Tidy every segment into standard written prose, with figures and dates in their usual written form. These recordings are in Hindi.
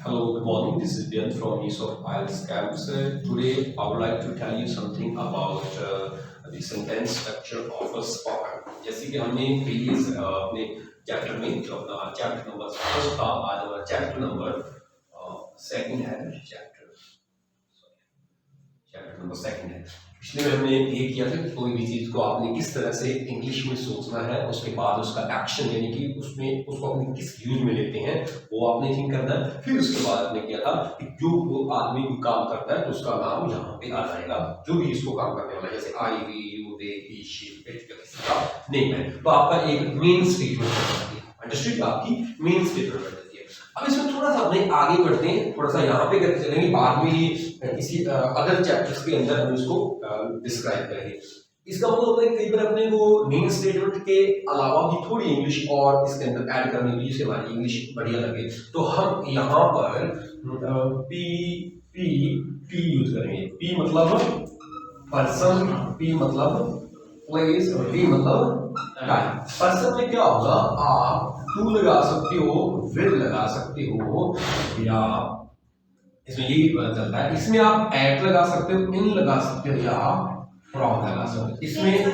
Hello, good morning. This is Bian from East of IELTS Camps. Today, I would like to tell you something about the sentence structure of a spoken. जैसे कि हमने previous अपने चैप्टर में जो अपना चैप्टर नंबर फर्स्ट था, आज हमारा चैप्टर नंबर सेकंड है चैप्टर नंबर सेकंड है। पिछले में हमने ये किया था कि कोई भी चीज को आपने किस तरह से इंग्लिश में सोचना है, उसके बाद उसका एक्शन यानी कि उसमें उसको अपने किस यूज में लेते हैं वो आपने थिंक करना है। फिर उसके बाद आपने किया था कि जो वो आदमी कोई काम करता है तो उसका नाम यहाँ पे आ जाएगा, जो भी इसको काम करने वाला है, जैसे I we you they he she it किसी का नेम है तो आपका एक मेन स्टेटमेंट है। अंडरस्टूड? आपकी मेन स्टेटमेंट है। अब इसमें थोड़ा सा अपने आगे बढ़ते हैं, थोड़ा सा यहाँ पे करते चलेंगे, बाद में ये किसी अदर चैप्टर्स के अंदर हम इसको डिस्क्राइब करेंगे। इसका मतलब होता है कई बार अपने को मेन स्टेटमेंट के अलावा भी थोड़ी इंग्लिश और इसके अंदर ऐड करनी होगी जिससे हमारी इंग्लिश बढ़िया लगे। तो हम यहाँ पर पी पी पी यूज करेंगे। पी मतलब पर्सन, पी मतलब प्लेस और पी मतलब टाइम। पर्सन में क्या होगा, आप टू लगा सकते हो, विद लगा सकते हो, या इसमें यही पता चलता है। इसमें आप एट लगा सकते हो, इन लगा सकते हो, या फ्रॉम लगा सकते हो। इसमें एट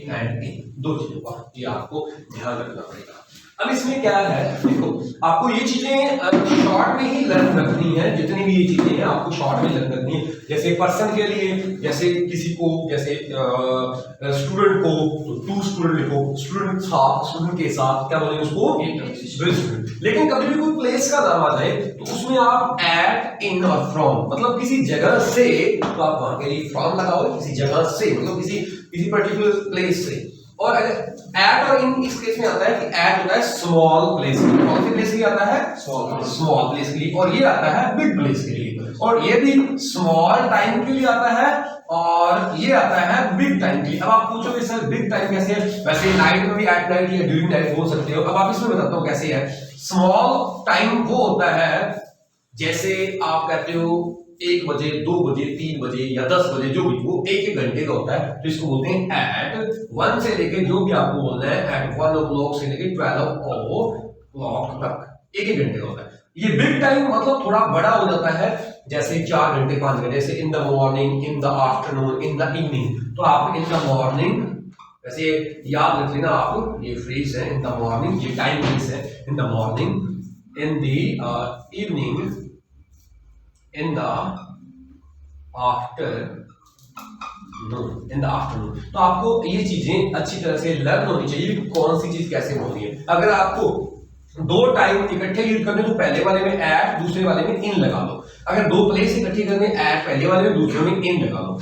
एंड इन दो चीजों का ये आपको ध्यान रखना पड़ेगा। अब इसमें क्या है, देखो आपको ये चीजें शॉर्ट में ही लर्न रखनी है। जितनी भी ये चीजें हैं आपको शॉर्ट में लर्न रखनी है। जैसे पर्सन के लिए, जैसे किसी को, जैसे स्टूडेंट को तो टू स्टूडेंट लिखो, स्टूडेंट साथ, स्टूडेंट के साथ क्या बोलेंगे उसको, स्टूडेंट। लेकिन कभी भी कोई प्लेस का नाम आ जाए तो उसमें आप एट, इन और फ्रॉम मतलब किसी जगह से, तो आप वहां के लिए फ्रॉम लगाओगे, किसी जगह से मतलब किसी पर्टिकुलर प्लेस से। और अगर एट और इन इस केस में आता है कि एट होता है स्मॉल प्लेस के लिए। कौन सी प्लेस के लिए आता है? स्मॉल प्लेस के लिए। और ये आता है बिग प्लेस के लिए। और ये भी स्मॉल टाइम के लिए आता है और ये आता है बिग टाइम के लिए। अब आप पूछोगे सर बिग टाइम कैसे है? वैसे नाइट में भी एट नाइट या ड्यूरिंग नाइट बोल सकते हो। अब आप इसमें बताता हूँ कैसे है। स्मॉल टाइम वो होता है जैसे आप कहते हो 1 बजे, 2 बजे, 3 बजे या 10 बजे, जो भी वो एक घंटे का होता है, तो इसको बोलते हैं एट 1 से लेके जो भी आपको बोलना है, एट 1 o'clock से लेके 12 o'clock तक एक घंटे का होता है। ये बिग टाइम मतलब थोड़ा बड़ा हो जाता है, जैसे 4 घंटे 5 घंटे, जैसे in the morning, in the afternoon, in the evening. तो आप इन द मॉर्निंग वैसे याद रख लेना आप, ये फ्रेज है इन द मॉर्निंग, ये टाइम फ्रेज है in the morning, in the evening, in the afternoon, in the afternoon। तो आपको ये चीजें अच्छी तरह से लर्न होनी चाहिए कि कौन सी चीज कैसे होनी है। अगर आपको दो टाइम इकट्ठे यूज करने तो पहले वाले में एट, दूसरे वाले में इन लगा लो। अगर दो प्लेस इकट्ठी करने एट पहले वाले में, दूसरे में इन लगा लो।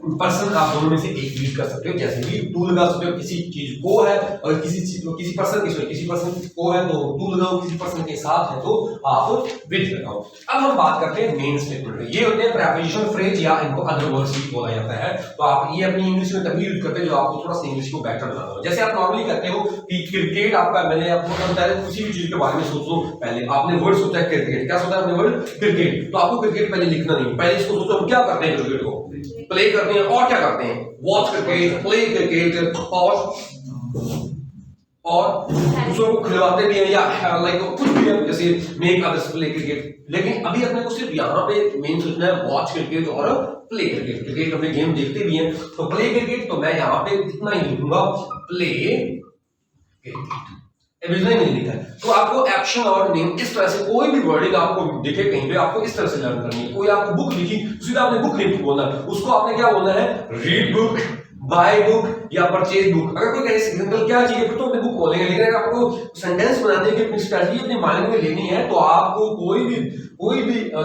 पर्सन आप दोनों में से एक यूज कर सकते हो, जैसे भी टू लगा सकते हो किसी चीज को है, और किसी पर्सन को है तो टू लगाओ, किसी पर्सन के साथ है तो आप विद लगाओ। अब हम बात करते हैं मेन स्टेटमेंट। ये होते हैं प्रीपोजिशन फ्रेज या इनको अदर वर्ड्स भी बोला जाता है। तो आप ये अपनी इंग्लिश में तभी यूज करते हो जो आपको थोड़ा सा इंग्लिश को बेटर बनाना हो। जैसे आप नॉर्मली कहते हो कि क्रिकेट आपका, मैंने आपको बताया किसी भी चीज के बारे में सोचो, पहले आपने वर्ड सोचा है क्रिकेट, क्या सोचा आपने वर्ड क्रिकेट, तो आपको क्रिकेट पहले लिखना नहीं, पहले इसको सोचो हम क्या करते हैं, क्रिकेट को प्ले करते हैं और क्या करते हैं, वॉच क्रिकेट, प्ले क्रिकेट, और दूसरों को खिलवाते भी हैं, या लाइक कुछ भी है, जैसे मेक अदर्स प्ले क्रिकेट। लेकिन अभी अपने को सिर्फ यहाँ पे मेन सोचना है वॉच क्रिकेट और प्ले क्रिकेट। क्रिकेट अपने गेम देखते भी हैं तो प्ले क्रिकेट, तो मैं यहाँ पे इतना ही लिखूंगा प्ले क्रिकेट, नहीं लिखा है। तो आपको एक्शन और नेम इस तरह से कोई भी वर्डिंग आपको दिखे कहीं पे, आपको इस तरह से लर्न करनी है। कोई आपको बुक लिखी, सीधा आपने बुक नहीं बोलना, उसको आपने क्या बोलना है, रीड बुक, बाय बुक या परचेज बुक। अगर कोई कहे सिंगल क्या चाहिए तो अपने बुक बोलेंगे। लेकिन अगर आपको सेंटेंस बनाने की अपनी स्ट्रेटजी अपने माइंड में लेनी है तो आपको कोई भी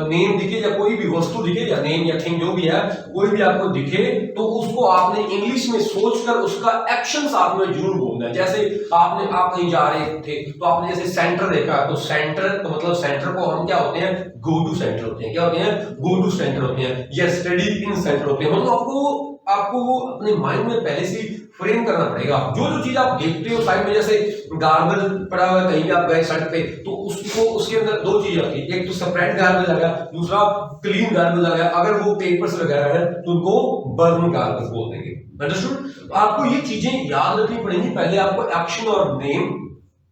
नेम दिखे या कोई भी वस्तु दिखे या नेम या थिंग जो भी है, कोई भी आपको दिखे तो उसको आपने इंग्लिश में सोचकर उसका एक्शन साथ में जरूर बोलना है। जैसे आप कहीं जा रहे थे तो आपने जैसे सेंटर देखा, तो सेंटर तो मतलब सेंटर को हम क्या होते हैं, गो टू सेंटर होते हैं। क्या होते हैं, गो टू सेंटर होते हैं, या स्टडी इन सेंटर होते हैं। मतलब आपको वो अपने माइंड में पहले से फ्रेम करना पड़ेगा। जो चीज आप देखते हो साइड में, जैसे गार्बेज पड़ा हुआ है कहीं भी आप गए सड़क पे, तो उसको उसके अंदर दो चीजें आती है, एक तो सेपरेट गार्बेज आ गया, दूसरा क्लीन गार्बेज आ गया। अगर वो पेपर्स वगैरह है तो उनको बर्न गार्बेज बोल देंगे। अंडरस्टूड? आपको ये चीजें याद रखनी पड़ेंगी। पहले आपको एक्शन और नेम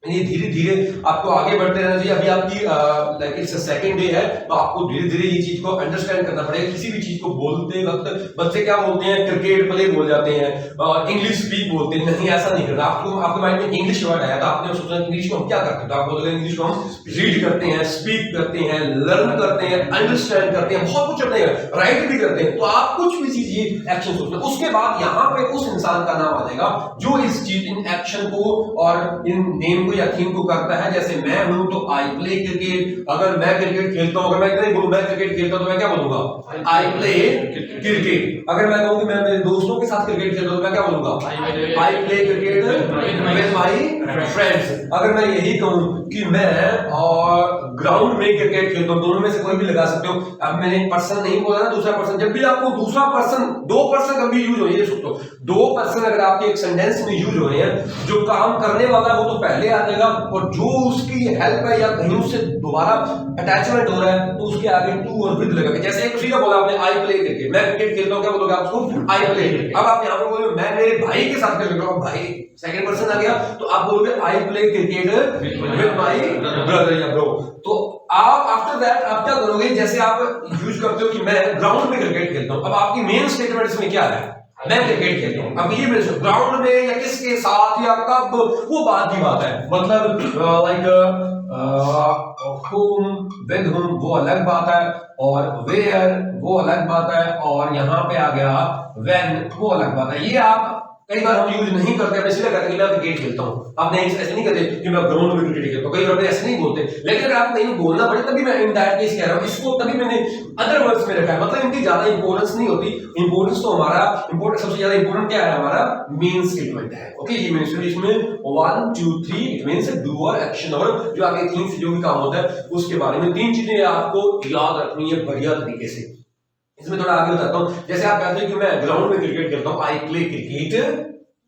ये धीरे धीरे आपको आगे बढ़ते रहना चाहिए। अभी आपकी लाइक इट्स सेकंड डे है, तो आपको धीरे धीरे ये चीज को अंडरस्टैंड करना पड़ेगा। किसी भी चीज को बोलते वक्त बच्चे क्या बोलते हैं, क्रिकेट प्ले बोल जाते हैं, इंग्लिश स्पीक बोलते हैं। नहीं, ऐसा नहीं करना। आपको आपके माइंड में इंग्लिश वर्ड आया था, आपने सोचा इंग्लिश को हम क्या करते हैं, तो आप बोलोगे इंग्लिश को हम रीड करते हैं, स्पीक करते हैं, लर्न करते हैं, अंडरस्टैंड करते हैं, बहुत कुछ करते हैं, राइट भी करते हैं। तो आप कुछ भी चीज ये एक्शन सोचते हैं, उसके बाद यहाँ पे उस इंसान का नाम आ जाएगा जो इस चीज, इन एक्शन को और इन नेम को या थीम को करता है। जैसे मैं हूं तो आई प्ले क्रिकेट। अगर मैं क्रिकेट खेलता हूं, अगर मैं नहीं बोलूं मैं क्रिकेट खेलता हूं तो मैं क्या बोलूंगा, आई प्ले क्रिकेट। अगर मैं कहूं कि मैं मेरे दोस्तों के साथ क्रिकेट खेलता हूं तो मैं क्या बोलूंगा, आई play cricket with my friends. अगर मैं यही कहूं कि मैं और ग्राउंड में क्रिकेट खेलता हूं, दोनों में से कोई भी लगा सकते हो। अब मैंने पर्सन नहीं बोला ना, दूसरा पर्सन। जब भी आपको दूसरा पर्सन, दो पर्सन कभी यूज हो, ये सोचो दो पर्सन अगर आपके एक सेंटेंस में यूज हो रहे हैं, जो काम करने वाला है वो तो पहले आ जाएगा, और जो उसकी हेल्प है या कहीं उससे दोबारा अटैचमेंट हो रहा है तो उसके आगे टू और विद लगेगा। जैसे एक उसी का बोला आपने, आई प्ले क्रिकेट, मैं क्रिकेट खेलता हूं, क्या बोलोगे आप उसको, आई प्ले क्रिकेट। अब आप यहां पर बोलोगे मैं मेरे भाई के साथ क्रिकेट खेलता हूं, भाई सेकंड पर्सन आ गया, तो आप बोलोगे I play cricket with my brother या ब्रो। तो आप आफ्टर दैट आप क्या करोगे, जैसे आप यूज करते हो कि मैं ग्राउंड में क्रिकेट खेलता हूं, अब आपकी मेन स्टेटमेंट इसमें क्या है, मैं क्रिकेट खेलता हूं। अब ये मेरे ग्राउंड में या किसके साथ या कब, वो बात की बात है। मतलब लाइक whom, with whom वो अलग बात है, और where वो अलग बात है, और यहाँ पे आ गया when वो अलग बात है। ये आप कई बार हम यूज नहीं करते, हम इसलिए कहते हैं कि मैं क्रिकेट खेलता हूं। आप नहीं ऐसे नहीं कहते कि मैं ग्राउंड में क्रिकेट खेलता हूं, कई बार ऐसे नहीं बोलते। लेकिन अगर आप नहीं बोलना पड़े तभी मैं इन दैट केस कह रहा हूं, इसको तभी मैंने अदर वर्ड्स में रखा है। मतलब इनकी ज्यादा इंपॉर्टेंस नहीं होती। इंपॉर्टेंस तो हमारा इंपॉर्टेंट, सबसे ज्यादा इंपॉर्टेंट क्या है, हमारा मेन स्टेटमेंट है। ओके, ये मेंशन इसमें 1 2 3 इट मींस डू और एक्शन, और जो आगे तीन से जो भी काम होता है उसके बारे में तीन चीजें आपको याद रखनी है बढ़िया तरीके से। इसमें थोड़ा आगे बताता हूं। जैसे आप कहते हैं कि मैं ग्राउंड में क्रिकेट खेलता हूं, I play cricket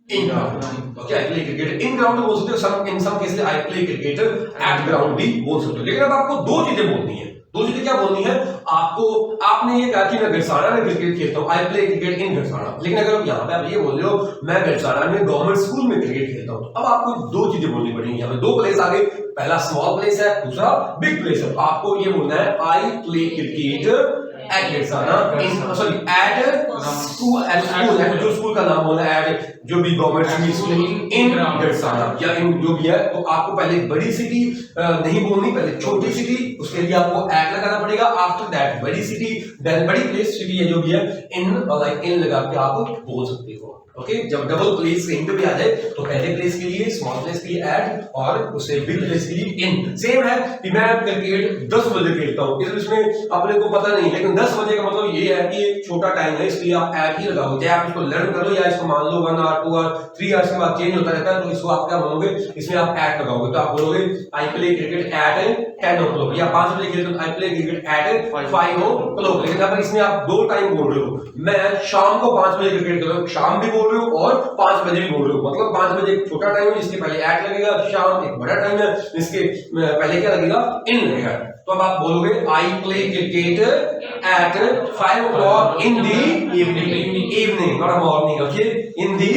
in ground. Okay, I play cricket in ground बोल सकते हो, some in some cases I play cricket at ground भी बोल सकते हो। लेकिन अब आपको दो चीजें बोलनी है। दो चीजें क्या बोलनी है आपको, आपने ये कहा कि मैं गरसाना में क्रिकेट खेलता हूं, आई प्ले क्रिकेट इन गरसाना। लेकिन अगर यहाँ पे आप ये बोल रहे हो मैं गरसाना में गवर्नमेंट स्कूल में क्रिकेट खेलता हूं, अब आपको दो चीजें बोलनी पड़ेंगी। यहाँ पे दो प्लेस आ गए, पहला स्मॉल प्लेस है, दूसरा बिग प्लेस है। आपको ये बोलना है I play cricket at Garsana in, sorry at school, at school, at जो स्कूल का नाम बोला है, एट जो भी गवर्नमेंट स्कूल इन गरसाना या इन जो भी है। तो आपको पहले बड़ी सिटी नहीं बोलनी, पहले छोटी सिटी, उसके लिए आपको एट लगाना पड़ेगा। आफ्टर दैट बड़ी सिटी, देन बड़ी प्लेस सिटी है जो भी है, इन लाइक इन लगा के आप बोल सकते हो। ओके, जब डबल प्लेस कहीं पे भी आ जाए तो पहले प्लेस के लिए, स्मॉल प्लेस के लिए ऐड, और उससे बिग प्लेस के लिए इन। सेम है कि मैं क्रिकेट 10 बजे खेलता हूं, इसमें अपने को पता नहीं, लेकिन 10 बजे का मतलब ये है कि एक छोटा टाइम है, इसलिए आप ऐड ही लगाओ। चाहे आप इसको लर्न करो या इसको मान लो 1 आवर 2 आवर 3 आवर्स के बाद चेंज होता रहता है, तो इसको आप क्या बोलोगे, इसमें आप ऐड लगाओगे। तो आप बोलोगे I play cricket eight 10 o'clock, या 5 बजे खेलते हो आई प्ले क्रिकेट एट 5 o'clock। लेकिन अगर इसमें आप दो टाइम बोल रहे हो, मैं शाम को 5 बजे क्रिकेट खेल रहा हूं, शाम भी बोल रहे हो और 5 बजे भी बोल रहे हो, मतलब 5 बजे एक छोटा टाइम है जिसके पहले ऐड लगेगा, शाम एक बड़ा टाइम है जिसके पहले क्या लगेगा, इन लगेगा। तो अब आप बोलोगे I play cricket eight 5 o'clock in the evening, not morning. Okay, in the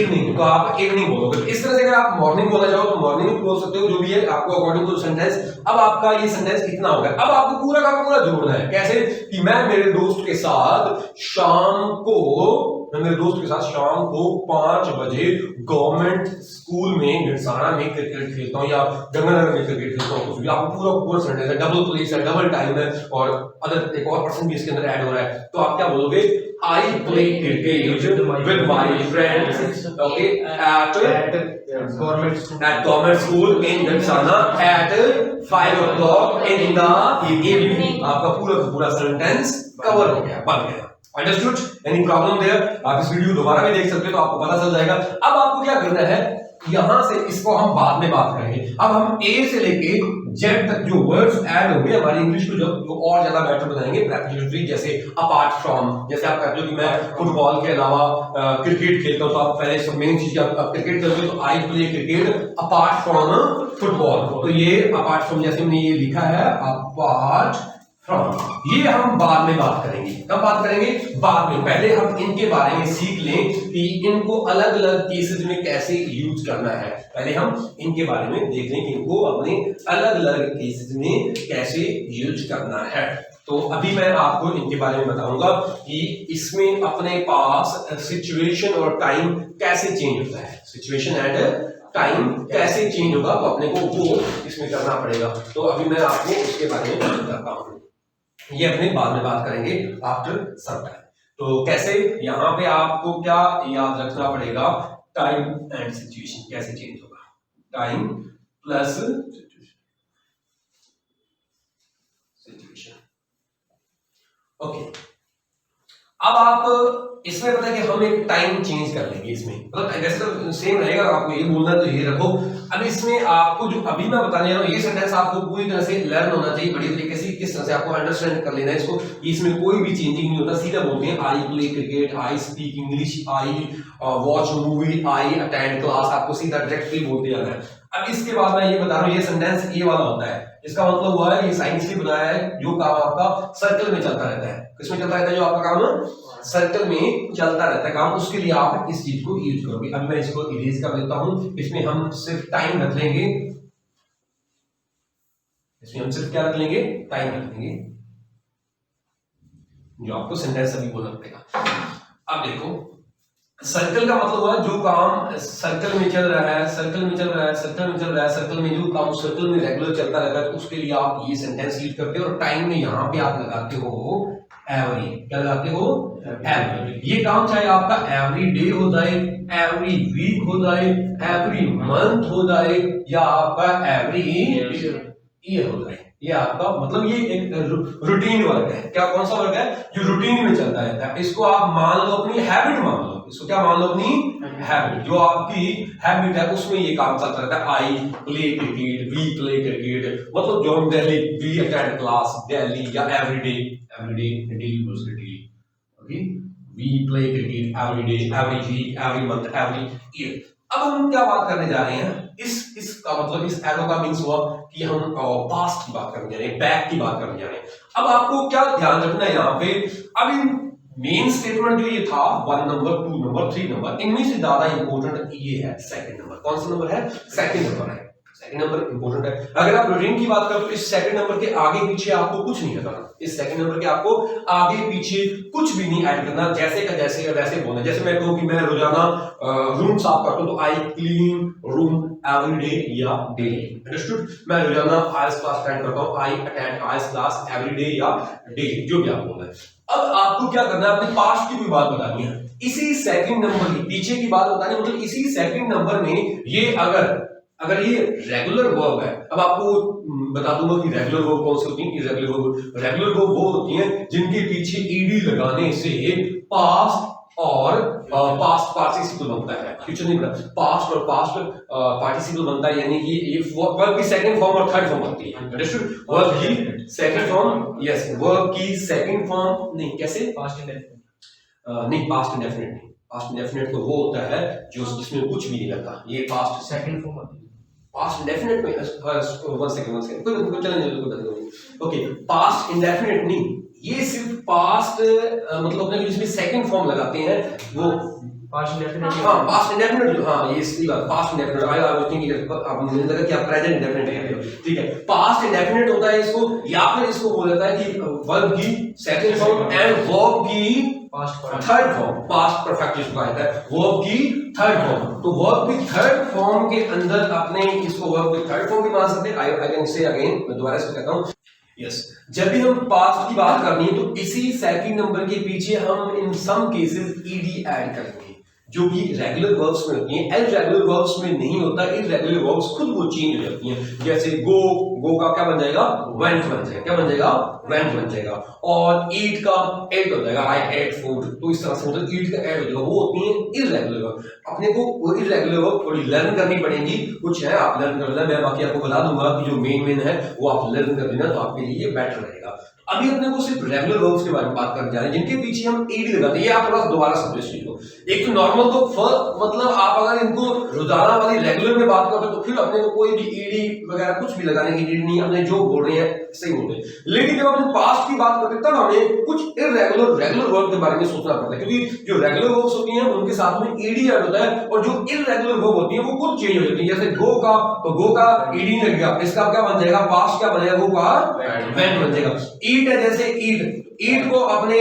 evening, तो आप इवनिंग बोलोगे। इस तरह से अगर आप मॉर्निंग बोलना चाहो तो मॉर्निंग भी बोल सकते हो, जो भी है आपको अकॉर्डिंग टू सेंटेंस। अब आपका ये सेंटेंस कितना हो गया, अब आपको पूरा का पूरा जोड़ना है। कैसे कि मैं मेरे दोस्त के साथ शाम को, मैं मेरे दोस्त के साथ शाम को 5 बजे गवर्नमेंट स्कूल में गरसाना में क्रिकेट खेलता हूं, या गंगानगर में क्रिकेट खेलता हूं। कुछ भी आपको पूरा पूरा सेंटेंस है, डबल प्लेस है, डबल टाइम है, और अदर एक और पर्सन भी इसके अंदर ऐड हो रहा है। तो आप क्या बोलोगे, I play cricket with my friends, okay, at government school in Garsana at 5 o'clock in the evening. आपका पूरा का पूरा सेंटेंस कवर हो गया, बन गया। अंडरस्टूड? Any problem there? आप इस वीडियो दोबारा भी देख सकते हो तो आपको पता चल जाएगा। अब आपको क्या करना है, यहां से इसको हम बाद में बात करेंगे। अब हम ए से लेके जेड तक जो वर्ड्स ऐड होंगे हमारी इंग्लिश को जो और ज्यादा बेटर बनाएंगे। प्रेपोजिटरी जैसे अपार्ट फ्रॉम, जैसे आप कहते हो कि मैं फुटबॉल के अलावा क्रिकेट खेलता हूं, तो आप पहले सब मेन चीज आप क्रिकेट खेलते हो तो आई play cricket apart from football. तो ये अपार्ट फ्रॉम, जैसे हमने ये लिखा है अपार्ट फ्रॉम, ये हम बाद में बात करेंगे। कब बात करेंगे? बाद में। पहले हम इनके बारे में सीख लें कि इनको अलग अलग केसेस में कैसे यूज करना है। पहले हम इनके बारे में देख लें कि इनको अपने अलग अलग केसेस में कैसे यूज करना है। तो अभी मैं आपको इनके बारे में बताऊंगा कि इसमें अपने पास सिचुएशन और टाइम कैसे चेंज होता है। सिचुएशन एंड टाइम कैसे चेंज होगा तो अपने को वो इसमें करना पड़ेगा। तो अभी मैं आपको उसके बारे में बताता हूँ, ये अपने बाद में बात करेंगे आफ्टर सम टाइम। तो कैसे, यहाँ पे आपको क्या याद रखना पड़ेगा, टाइम एंड सिचुएशन कैसे चेंज होगा। Time plus situation. ओके, अब आप इसमें पता है कि हम एक टाइम चेंज कर लेंगे इसमें, मतलब वैसे तो सेम रहेगा, आपको ये बोलना तो ये रखो। अब इसमें आपको जो अभी मैं बताने जा रहा हूँ ये सेंटेंस आपको पूरी तरह से लर्न होना चाहिए, बड़ी तरीके से किस तरह से आपको अंडरस्टैंड कर लेना है इसको। इसमें कोई भी चेंजिंग नहीं होता, सीधा बोलते हैं आई play cricket, I speak English, I watch movie, I attend class, आपको सीधा डायरेक्टली बोलते जाना है। अब इसके बाद मैं ये बता रहा हूँ, ये सेंटेंस ये वाला होता है, इसका मतलब हुआ है ये साइंस से बनाया है, जो काम आपका सर्कल में चलता रहता है। किसमें चलता रहता है? जो आपका काम सर्कल में चलता रहता है काम, उसके लिए आप इस चीज को यूज करोगे। अब मैं इसको इरेज कर देता हूं, इसमें हम सिर्फ टाइम रख लेंगे, इसमें हम सिर्फ क्या रख लेंगे? टाइम रख लेंगे, जो आपको सेंटेंस अभी बोलना पड़ेगा। अब देखो, सर्कल का मतलब हुआ जो काम सर्कल में चल रहा है, सर्कल में चल रहा है, सर्कल में चल रहा है, सर्कल में जो काम सर्कल में रेगुलर चलता रहता है, तो उसके लिए आप ये सेंटेंस यूज करते हो। और टाइम में यहां पे आप लगाते हो एवरी, क्या लगाते हो? एवरी। ये काम चाहे आपका एवरी डे हो जाए, एवरी वीक हो जाए, एवरी मंथ हो जाए, या आपका एवरी ईयर हो जाए, ये आपका मतलब ये एक रूटीन वर्क है। क्या, कौन सा वर्क है? जो रूटीन में चलता रहता है। इसको आप मान लो अपनी हैबिट मान लो, इसको क्या मान लो? अपनी हैबिट। जो आपकी हैबिट है उसमें ये काम चलता रहता है। I play cricket, we play cricket, मतलब जो हम daily we attend class daily, या एवरीडे, एवरीडे डेली दूसरे daily, okay, we play cricket every day, every week, every month, every year. अब हम क्या बात करने जा रहे हैं? इसका मतलब इस एरो का मीन्स हुआ कि हम पास्ट की बात करने जा रहे हैं, बैक की बात करने जा रहे हैं। अब आपको क्या ध्यान रखना है यहाँ पे, अब इन मेन स्टेटमेंट जो ये था 1 नंबर, 2 नंबर, 3 नंबर, इनमें से ज्यादा इंपॉर्टेंट ये है सेकंड नंबर। कौन सा नंबर है? सेकंड नंबर है। सेकंड नंबर इंपॉर्टेंट है। अगर आप रूटीन की बात करो तो इस सेकंड नंबर के आगे पीछे आपको कुछ नहीं करना। इस सेकंड नंबर के आपको आगे पीछे कुछ भी नहीं ऐड करना, जैसे का जैसे का वैसे बोलना। जैसे मैं कहूं कि मैं रोजाना रूम साफ करता हूं तो I clean room every day या डेली, अंडरस्टूड? मैं रोजाना आईएलटीएस क्लास अटेंड करता हूं, I attend IELTS class every day या डेली, जो भी आप बोल रहे हैं। अब आपको क्या करना है? अपने पास्ट की कोई बात बतानी है, इसी सेकंड नंबर की पीछे की बात बतानी है, मतलब इसी सेकंड नंबर में ये अगर ये रेगुलर वर्ब है। अब आपको बता दूंगा कि रेगुलर वर्ब कौन सी होती है। रेगुलर वर्ब वो होती हैं जिनके पीछे ईडी लगाने से पास्ट और पास्ट पार्टिसिपल बनता है, फ्यूचर नहीं बनता, पास्ट और पास्ट पार्टिसिपल बनता है, यानी कि ये वर्ब की सेकंड फॉर्म और थर्ड फॉर्म बनती है, अंडरस्टूड? वर्ब की सेकंड फॉर्म, यस, वर्ब की सेकंड फॉर्म नहीं, कैसे? पास्ट इंडेफिनिट नहीं, पास्ट इंडेफिनिट नहीं। पास्ट इंडेफिनिट तो वो होता है जो जिसमें कुछ भी नहीं लगता, ये पास्ट सेकंड फॉर्म होती है। पास्ट इंडेफिनिट में वन सेकंड कोई चलेंगे, ओके, पास्ट इंडेफिनिट नहीं, ये सिर्फ पास्ट मतलब अपने जिसमें सेकंड फॉर्म लगाते हैं वो पास्ट इंडेफिनिट। हां, पास्ट इंडेफिनिट, हां, ये सही बात, past indefinite. I was thinking अब मुझे लगा कि आप प्रेजेंट इंडेफिनिट कह रहे हो, ठीक है। पास्ट इंडेफिनिट होता है इसको, या फिर इसको बोला जाता है कि वर्ब की सेकंड फॉर्म एंड वर्ब की थर्ड फॉर्म, पास्ट परफेक्ट जिसको कहता है, वर्ब की थर्ड फॉर्म। तो वर्ब की थर्ड फॉर्म के अंदर अपने इसको वर्ब की थर्ड फॉर्म भी मान सकते हैं। आई कैन से अगेन, मैं दोबारा इसको कहता हूं, यस, जब भी हम पास्ट की बात करनी है तो इसी सेकंड नंबर के पीछे हम इन सम केसेस ईडी ऐड करेंगे, जो कि रेगुलर वर्ब्स में होती हैं। इररेगुलर वर्ब्स में नहीं होता, इररेगुलर वर्ब्स खुद वो चेंज हो जाती हैं। जैसे गो का क्या बन जाएगा? वेंट बन जाएगा। क्या बन जाएगा? वेंट बन जाएगा। और ईट का एट हो जाएगा, आई एट फूड। तो इस तरह से मतलब ईट का एट हो जाएगा, वो होती है इररेगुलर वर्ब। अपने को वो इररेगुलर वर्ब थोड़ी लर्न करनी पड़ेगी, कुछ है आप लर्न कर लेना, मैं बाकी आपको बता दूंगा कि जो मेन है वो आप लर्न कर लेना, तो आपके लिए बेटर रहेगा। अभी अपने को सिर्फ रेगुलर वर्ब्स के बारे में बात करने जा रहे हैं जिनके पीछे हम ईडी लगाते हैं। ये आप थोड़ा दोबारा समझो इस चीज को। एक तो नॉर्मल तो मतलब आप अगर इनको रोजाना वाली रेगुलर में बात करते हो तो फिर अपने को कोई भी ईडी वगैरह कुछ भी लगाने की नीड नहीं, अपने जो बोल रहे हैं सही बोल रहे हैं। लेकिन जब अपने पास्ट की बात करते हैं तब हमें कुछ इररेगुलर रेगुलर वर्ब के बारे में सोचना पड़ता है, क्योंकि जो रेगुलर वर्ब्स होती हैं उनके साथ में ईडी ऐड होता है और जो इररेगुलर वर्ब होती है वो खुद चेंज हो जाती है। जैसे गो का, तो गो का ईडी नहीं लगेगा, इसका क्या बन जाएगा, पास्ट क्या बनेगा, गो का वेंट बन जाएगा। ईट है, जैसे ईट, ईट को अपने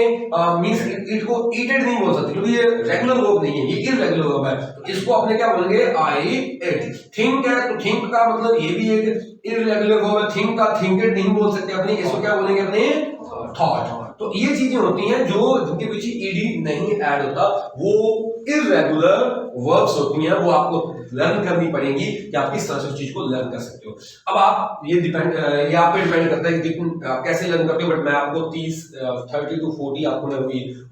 मींस ईट को ईटेड नहीं बोल सकते क्योंकि ये रेगुलर वर्ब नहीं है, ये इररेगुलर वर्ब है। तो इसको अपने क्या बोलेंगे, आई एट। थिंक है तो थिंक का मतलब ये भी एक इररेगुलर वर्ब है, थिंक का थिंकेड नहीं बोल सकते अपने, इसको क्या बोलेंगे अपने, थॉट। तो ये चीजें होती हैं जो जिनके पीछे ईडी नहीं ऐड होता, वो इररेगुलर वर्ब्स होती हैं, वो आपको लर्न करनी पड़ेगी कि आप किस तरह से उस चीज को लर्न कर सकते हो। अब आप ये आप पे डिपेंड करता है कि आप कैसे लर्न करते हो, बट मैं आपको 30 to 40 आपको मैं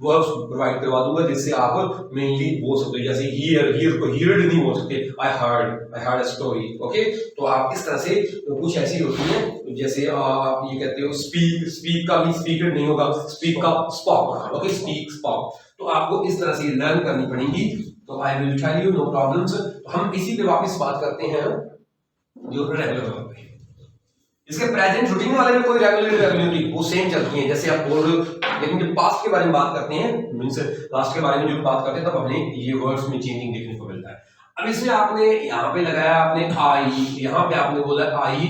वर्ब्स प्रोवाइड करवा दूंगा जिससे आप मेनली बोल सकते हो। जैसे हियर को हियर्ड नहीं बोल सकते, I heard a story, okay. तो आप इस तरह से कुछ ऐसी होती है, जैसे आप ये कहते हो स्पीक का भी स्पीकर नहीं होगा, स्पीक का स्पॉक, ओके, स्पीक स्पॉक। तो आपको इस तरह से लर्न करनी पड़ेगी। तो I will tell you, no problems. तो हम इसी पे वापस बात करते हैं जो रेगुलर वर्ब है। इसके प्रेजेंट रूटीन वाले में कोई रेगुलरिटी वो सेम चलती है जैसे आप बोल रहे हो, लेकिन जब पास्ट के बारे में बात करते हैं, मींस लास्ट के बारे में जो बात करते हैं, तब हमें ये वर्ड्स में चेंजिंग देखने को मिलता है। अब इसमें आपने यहाँ पे लगाया, आपने आई, यहाँ पे आपने बोला आई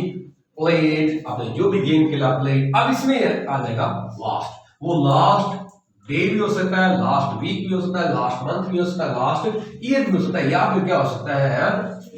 प्लेड, आपने जो भी गेम खेला प्लेड। अब इसमें आ जाएगा लास्ट, वो लास्ट डे भी हो सकता है, लास्ट वीक भी हो सकता है, लास्ट मंथ भी हो सकता है, लास्ट ईयर भी हो सकता है, या फिर क्या हो सकता है,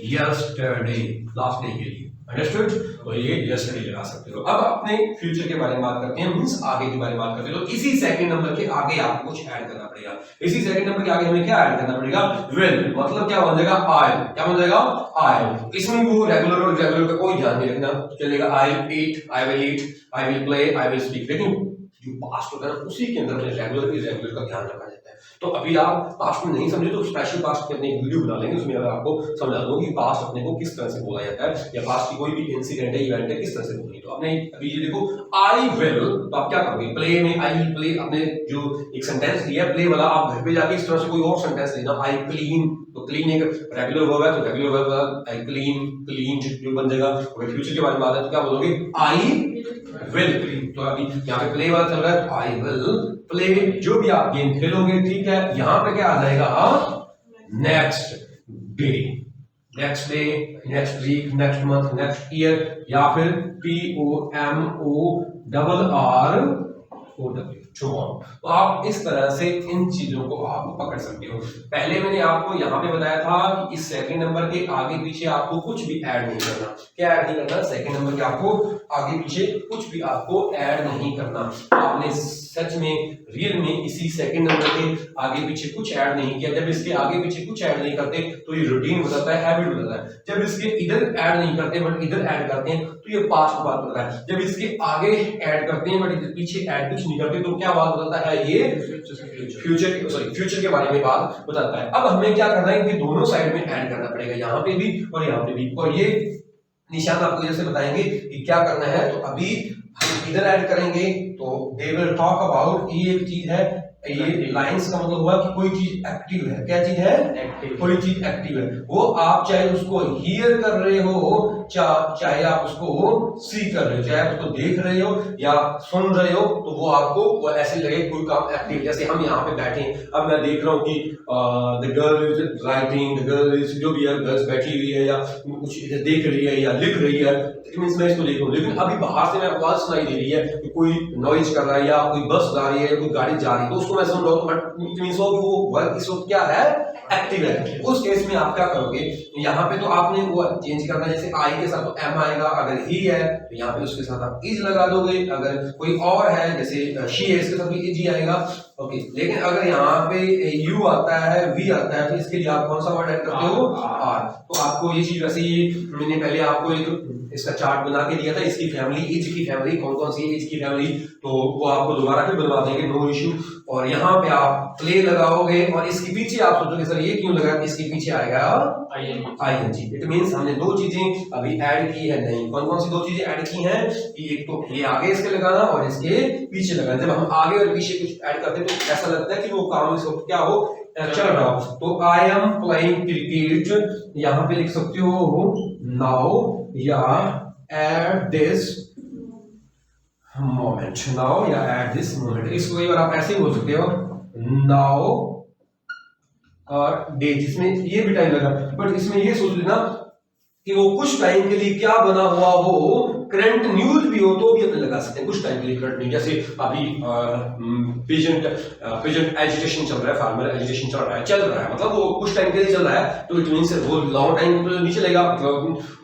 यस्टरडे, लास्ट डे के लिए, अंडरस्टूड। तो ये यस्टरडे लगा सकते हो। अब अपने फ्यूचर के बारे में बात करते हैं, मींस आगे के बारे में बात करते हैं। तो इसी सेकंड नंबर के आगे आपको कुछ ऐड करना पड़ेगा। इसी सेकंड नंबर के आगे हमें क्या ऐड करना पड़ेगा, विल, मतलब क्या बन जाएगा, आई, क्या बन जाएगा, आई। इसमें वो रेगुलर और इररेगुलर का कोई ध्यान नहीं रखना, चलेगा I eat, I will eat, I will play, I will speak. लेकिन जो पास्ट होता है उसी के अंदर रेगुलर इररेगुलर का ध्यान रखा जाता है। तो अभी आप पास्ट में नहीं समझे तो स्पेशल पास्ट की अपनी वीडियो बना लेंगे, उसमें अगर आपको समझा दूंगा कि पास्ट अपने को किस तरह से बोला जाता है, या पास्ट की कोई भी इंसिडेंट है, इवेंट है, किस तरह से बोलनी। तो आपने अभी ये देखो आई विल, तो आप क्या करोगे, प्ले में आई विल प्ले, आपने जो एक सेंटेंस लिया प्ले वाला, आप घर पे जाके इस तरह से कोई और सेंटेंस लेना, आई क्लीन। तो क्लीन एक रेगुलर वर्ब है, तो regular verb I clean, clean जो बन जाएगा। अगर फ्यूचर के बारे में बात है तो क्या बोलोगे, आई विल क्लीन। तो अभी यहाँ पे प्ले वाला चल रहा है, तो आई विल प्ले, जो भी आप गेम खेलोगे, ठीक है। यहाँ पे क्या आ जाएगा, next day, next day, next week, next month, next year, या फिर POMORROW, टुमारो। तो आप इस तरह से इन चीजों को आप पकड़ सकते हो। पहले मैंने आपको यहाँ पे बताया था कि इस सेकंड नंबर के आगे पीछे आपको कुछ भी ऐड नहीं करना। क्या ऐड नहीं करना, सेकंड नंबर के आपको आगे पीछे कुछ भी आपको ऐड नहीं करना। आपने सच में रियल में इसी सेकंड नंबर के आगे पीछे कुछ ऐड नहीं किया। जब इसके आगे पीछे कुछ ऐड नहीं करते तो ये रूटीन बताता है, हैबिट बताता है। जब इसके इधर ऐड नहीं करते बट इधर ऐड करते हैं तो ये पास्ट की बात बताता है। जब इसके आगे ऐड करते हैं बट इधर पीछे ऐड कुछ नहीं करते तो क्या बात बताता है, ये फ्यूचर के बारे में बात बताता है। अब हमें क्या करना है कि दोनों साइड में ऐड करना पड़ेगा, यहाँ पे भी और यहाँ पे भी। और ये निशान आपको जैसे बताएंगे कि क्या करना है। तो अभी हम इधर ऐड करेंगे तो दे विल टॉक अबाउट, ये एक चीज है, ये लाइंस का मतलब हुआ कि कोई चीज एक्टिव है। क्या चीज है, एक्टिव, कोई चीज एक्टिव है। वो आप चाहे उसको हियर कर रहे हो, चाहे आप उसको सी कर रहे हो, चाहे आप उसको देख रहे हो या सुन रहे हो, तो वो आपको वो ऐसे लगे कोई काम एक्टिव। जैसे हम यहाँ पे बैठे हैं, अब मैं देख रहा हूँ कि the girl is writing, the girl is, जो भी है गर्ल्स बैठी हुई है या कुछ इधर देख रही है या लिख रही है, मींस मैं इसको देख रहा हूँ। लेकिन अभी बाहर से मैं आवाज सुनाई दे रही है कि कोई नॉइज कर रहा है या कोई बस जा रही है, कोई गाड़ी जा रही है, तो उसको मैं सुन रहा हूँ, बट मींस हो कि वो वर्क इस वक्त क्या है, एक्टिव है। उस केस में आप क्या करोगे, यहाँ पे तो आपने वो चेंज करना है। जैसे आई के साथ तो एम आएगा, अगर ही है तो यहाँ पे उसके साथ आप इज लगा दोगे। अगर कोई और है जैसे शी है, इसके साथ भी इज ही आएगा, ओके। लेकिन अगर यहाँ पे यू आता है, वी आता है, तो इसके लिए आप कौन सा वर्ड ऐड करते हो, आर। तो आपको ये चीज वैसे ही मैंने पहले आपको एक इसका चार्ट बना के दिया था, इसकी फैमिली, इज की फैमिली कौन कौन सी है, इज की फैमिली, तो वो आपको दोबारा फिर बनवा देंगे, नो इश्यू। और यहाँ पे आप प्ले लगाओगे और इसके पीछे आप सोचोगे सर ये क्यों लगा, इसके पीछे आएगा आईएनजी। इट मींस हमने दो चीजें अभी ऐड की है। नहीं, कौन कौन सी दो चीजें ऐड की हैं कि एक तो ये आगे इसके लगाना और इसके पीछे लगाना। जब हम आगे और पीछे कुछ ऐड करते हैं तो ऐसा लगता है कि वो काम इस वक्त क्या हो, चल रहा हो। तो आई एम प्लेइंग क्रिकेट यहां पे लिख सकते हो नाउ या एट दिस मोमेंट, नाउ या एट दिस मोमेंट। इसको एक बार आप ऐसे ही बोल सकते हो नाउ और डे, जिसमें ये भी टाइम लगा, बट इसमें ये सोच लेना कि वो कुछ टाइम के लिए क्या बना हुआ हो, करंट न्यूज भी हो तो भी अपने लगा सकते हैं कुछ टाइम के लिए करंट न्यूज। जैसे अभी पिजन एजिटेशन चल रहा है, फार्मर एजिटेशन चल रहा है, मतलब वो कुछ टाइम के लिए चल रहा है, तो इट मींस वो लॉन्ग टाइम तो नहीं चलेगा,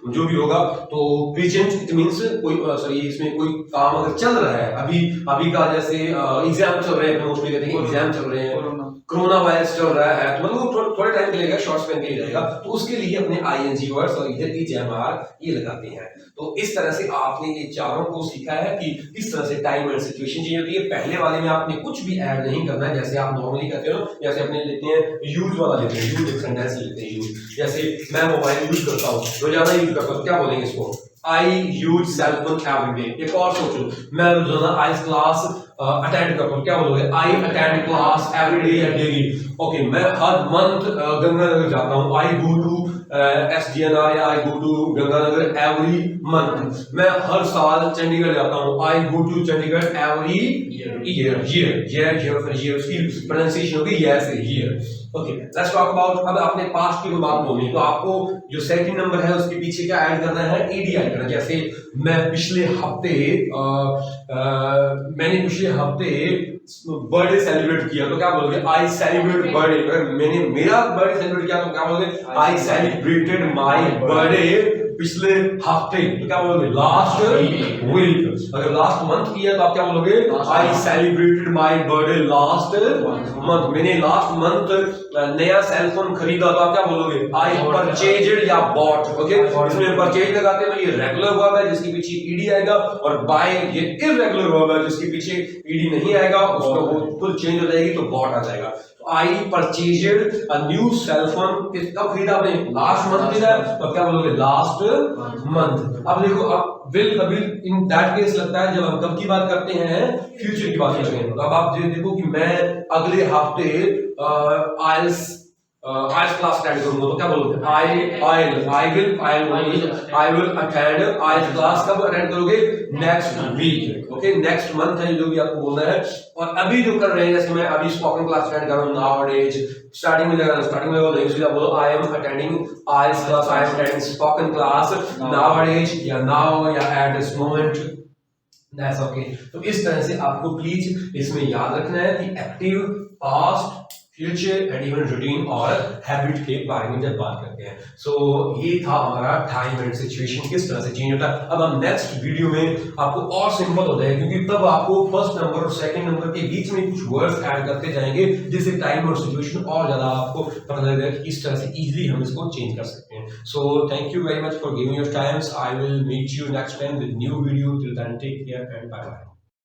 जो भी होगा। तो पिजन इट मींस कोई सॉरी इसमें कोई काम अगर चल रहा है, अभी का जैसे एग्जाम चल रहे हैं, मोस्टली कहते हैं एग्जाम चल रहे हैं, कोरोना वायरस चल रहा है, तो मतलब वो थोड़े टाइम के लिए शॉर्ट स्पैन के लिए रहेगा, तो उसके लिए अपने आईएनजी वर्ड्स और इधर ईजेएमआर ये लगाते हैं। तो इस तरह से आपने ये चारों को सीखा है कि किस तरह से टाइम एंड सिचुएशन चेंज होती है। पहले वाले में आपने कुछ भी ऐड नहीं करना है, जैसे आप नॉर्मली कहते हो, जैसे अपने लेते हैं यूज वाला लेते हैं, यूज एक सेंटेंस लेते हैं यूज, जैसे मैं मोबाइल यूज करता हूँ, रोजाना यूज करता हूँ, क्या बोलेंगे इसको, I use cell phone every day. एक और सोचो, मैं रोजाना आई क्लास अटेंड करता हूँ, क्या बोलोगे, I attend class every day या डेली। ओके, मैं हर मंथ गंगानगर जाता हूँ, आई गो टू SGNR या I go to Ganganagar every month. मैं हर साल चंडीगढ़ जाता हूँ, I go to Chandigarh every year, उसकी प्रोनाउंसिएशन होगी yes year. Okay, let's talk about, अब आपने पास्ट की बात बोलनी है तो आपको जो सेकंड नंबर है उसके पीछे क्या ऐड करना है, ईडी ऐड करना। जैसे मैं पिछले हफ्ते मैंने पिछले हफ्ते बर्थडे सेलिब्रेट किया, तो क्या बोलोगे, आई सेलिब्रेट बर्थडे। अगर मैंने मेरा बर्थडे सेलिब्रेट किया तो क्या बोलोगे, आई सेलिब्रेटेड माय बर्थडे पिछले हफ्ते। तो क्या बोलोगे, लास्ट वीक। अगर लास्ट मंथ किया तो आप क्या बोलोगे, I celebrated my birthday last month. मैंने लास्ट मंथ नया सेल फोन खरीदा, तो आप क्या बोलोगे, आई परचेज्ड या बॉट। ओके, इसमें परचेज लगाते हैं तो ये रेगुलर वर्ब है जिसके पीछे ईडी आएगा, और बाय ये इररेगुलर वर्ब है जिसके पीछे ईडी नहीं आएगा, उसका वो फुल चेंज हो जाएगी तो बॉट आ जाएगा। तो I purchased a new cell phone, कब खरीदा आपने, लास्ट मंथ खरीदा, तो क्या बोलोगे, लास्ट मंथ। अब देखो, अब विल कभी इन दैट केस लगता है जब हम कब की बात करते हैं, फ्यूचर की बात करते हैं। तो अब आप देखो कि मैं अगले हफ्ते आइल्स क्लास अटेंड करूंगा, तो क्या बोलोगे, I will attend IELTS class. कब अटेंड करोगे, next week. Okay, next month है जो भी आपको बोलना है। और अभी जो कर रहे हैं, जैसे मैं अभी स्पोकन क्लास अटेंड कर रहा हूं नाउअडेज, स्टार्टिंग में बोलो इंग्लिश बोलो, I am attending IELTS class, I am attending spoken class nowadays या नाउ या at this moment. That's okay. तो इस तरह से आपको प्लीज इसमें याद रखना है कि active, past, future and even routine और हैबिट के बारे में जब बात करते हैं। सो ये था हमारा टाइम एंड सिचुएशन किस तरह से चेंज होता है। अब हम नेक्स्ट वीडियो में आपको और सिंपल हो जाएगा, क्योंकि तब आपको फर्स्ट नंबर और सेकंड नंबर के बीच में कुछ वर्ड्स ऐड करते जाएंगे, जिससे टाइम और सिचुएशन और ज्यादा आपको पता लगेगा कि किस तरह से इजीली हम इसको चेंज कर सकते हैं। So thank you very much for giving your times. I will meet you next time with new video. Till then take care and bye bye.